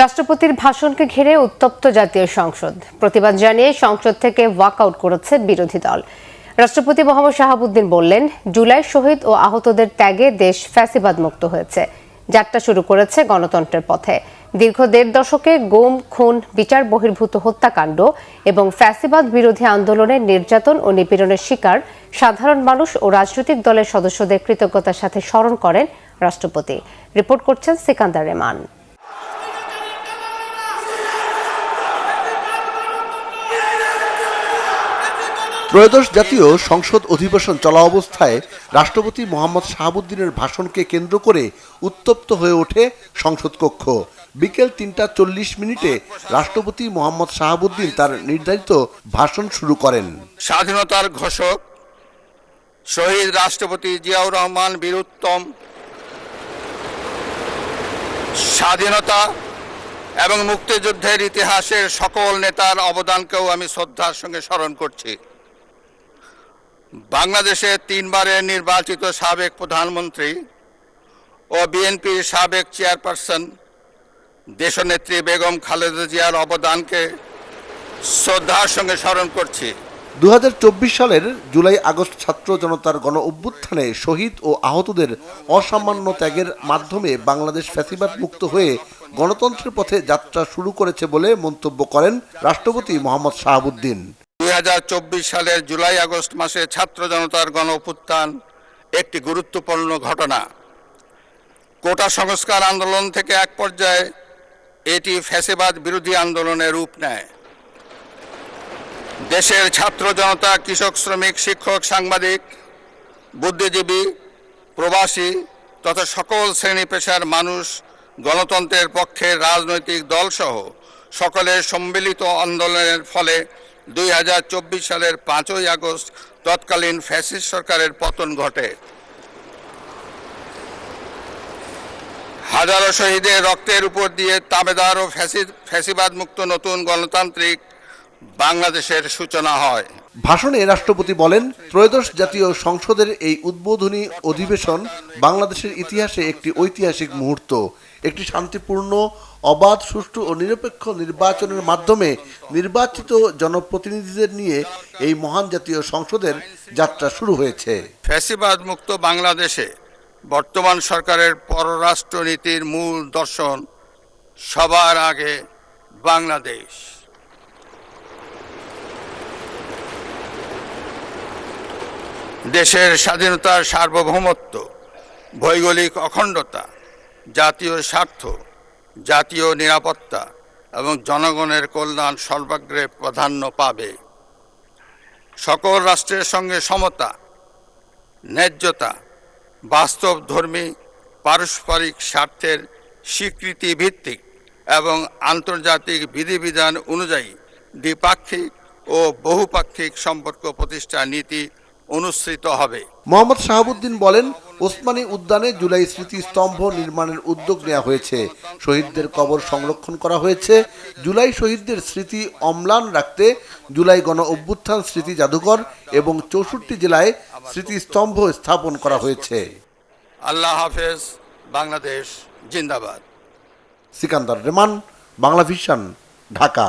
রাষ্ট্রপতির ভাষণকে ঘিরে উত্তপ্ত জাতীয় সংসদ। প্রতিবাদ জানিয়ে সংসদ থেকে ওয়াকআউট করেছে বিরোধী দল। রাষ্ট্রপতি মোহাম্মদ শাহাবুদ্দিন বললেন, জুলাই শহীদ ও আহতদের ত্যাগে দেশ ফ্যাসিবাদ মুক্ত হয়েছে। যাত্রা শুরু করেছে গণতন্ত্রের পথে। দীর্ঘ ১.৫ দশকে গুম, খুন, বিচার বহির্ভূত হত্যাকাণ্ড এবং ফ্যাসিবাদ বিরোধী আন্দোলনের নির্যাতন ও নিপীড়নের শিকার সাধারণ মানুষ ও রাজনৈতিক দলের সদস্যদের কৃতজ্ঞতার সাথে স্মরণ করেন রাষ্ট্রপতি। রিপোর্ট করছেন সিকান্দার রেমান। ত্রয়োদশ জাতীয় সংসদ অধিবেশন চলা অবস্থায় রাষ্ট্রপতি মোহাম্মদ শাহাবুদ্দিনের ভাষণকে কেন্দ্র করে উত্তপ্ত হয়ে ওঠে সংসদ কক্ষ। বিকেল ৩টা ৪০ রাষ্ট্রপতি মোহাম্মদ শাহাবুদ্দিন তার নির্ধারিত ভাষণ শুরু করেন। স্বাধীনতার ঘোষক শহীদ রাষ্ট্রপতি জিয়াউর রহমান বীরুত্তম, স্বাধীনতা এবং মুক্তিযুদ্ধের ইতিহাসের সকল নেতার অবদানকেও আমি শ্রদ্ধার সঙ্গে স্মরণ করছি। বাংলাদেশের ৩বারের নির্বাচিত সাবেক প্রধানমন্ত্রী ও বিএনপির সাবেক চেয়ারপারসন দেশনেত্রী বেগম খালেদা জিয়ার অবদানকে শ্রদ্ধার সঙ্গে স্মরণ করছি। ২০২৪ সালের জুলাই আগস্ট ছাত্র জনতার গণ অভ্যুত্থানে শহীদ ও আহতদের অসামান্য ত্যাগের মাধ্যমে বাংলাদেশ ফ্যাসিবাদ মুক্ত হয়ে গণতন্ত্রের পথে যাত্রা শুরু করেছে বলে মন্তব্য করেন রাষ্ট্রপতি মোহাম্মদ শাহাবুদ্দিন। ২০২৪ সালের জুলাই আগস্ট মাসে ছাত্র জনতার গণ অভ্যুত্থান একটি গুরুত্বপূর্ণ ঘটনা। কোটা সংস্কার আন্দোলন থেকে এক পর্যায়ে এটি ফ্যাসিবাদ বিরোধী আন্দোলনের রূপ নেয়। দেশের ছাত্র জনতা, কৃষক, শ্রমিক, শিক্ষক, সাংবাদিক, বুদ্ধিজীবী, প্রবাসী তথা সকল শ্রেণী পেশার মানুষ গণতন্ত্রের পক্ষে রাজনৈতিক দলসহ সকলের সম্মিলিত আন্দোলনের ফলে ২০২৪ সালের ৫ই আগস্ট তৎকালীন ফ্যাসিস্ট সরকারের পতন ঘটে। হাজারো শহীদের রক্তের উপর দিয়ে তাবেদার ও ফ্যাসিবাদ মুক্ত নতুন গণতান্ত্রিক বাংলাদেশের সূচনা হয়। ভাষণে রাষ্ট্রপতি বলেন, ত্রয়োদশ জাতীয় সংসদের এই উদ্বোধনী অধিবেশন বাংলাদেশের ইতিহাসে একটি ঐতিহাসিক মুহূর্ত। একটি শান্তিপূর্ণ, অবাধ, সুষ্ঠু ও নিরপেক্ষ নির্বাচনের মাধ্যমে নির্বাচিত জনপ্রতিনিধিদের নিয়ে এই মহান জাতীয় সংসদের যাত্রা শুরু হয়েছে। ফ্যাসিবাদ মুক্ত বাংলাদেশে বর্তমান সরকারের পররাষ্ট্র নীতির মূল দর্শন সবার আগে বাংলাদেশ। দেশের স্বাধীনতার সার্বভৌমত্ব, ভৌগোলিক অখণ্ডতা, জাতীয় স্বার্থ, জাতীয় নিরাপত্তা এবং জনগণের কল্যাণ সর্বাগ্রে প্রাধান্য পাবে। সকল রাষ্ট্রের সঙ্গে সমতা, ন্যায্যতা, বাস্তবধর্মী পারস্পরিক স্বার্থের স্বীকৃতি ভিত্তিক এবং আন্তর্জাতিক বিধিবিধান অনুযায়ী দ্বিপাক্ষিক ও বহুপাক্ষিক সম্পর্ক প্রতিষ্ঠার নীতি অনুসৃত হবে। মোহাম্মদ শাহাবুদ্দিন বলেন, ওসমানী উদ্যানে জুলাই স্মৃতিস্তম্ভ নির্মাণের উদ্যোগ নেওয়া হয়েছে। শহীদদের কবর সংরক্ষণ করা হয়েছে। জুলাই শহীদদের স্মৃতি অম্লান রাখতে জুলাই গণ অভ্যুত্থান স্মৃতি জাদুঘর এবং ৬৪ জেলায় স্মৃতিস্তম্ভ স্থাপন করা হয়েছে। আল্লাহ হাফেজ, বাংলাদেশ জিন্দাবাদ। সিকান্দার রেমান, বাংলা ভিশন, ঢাকা।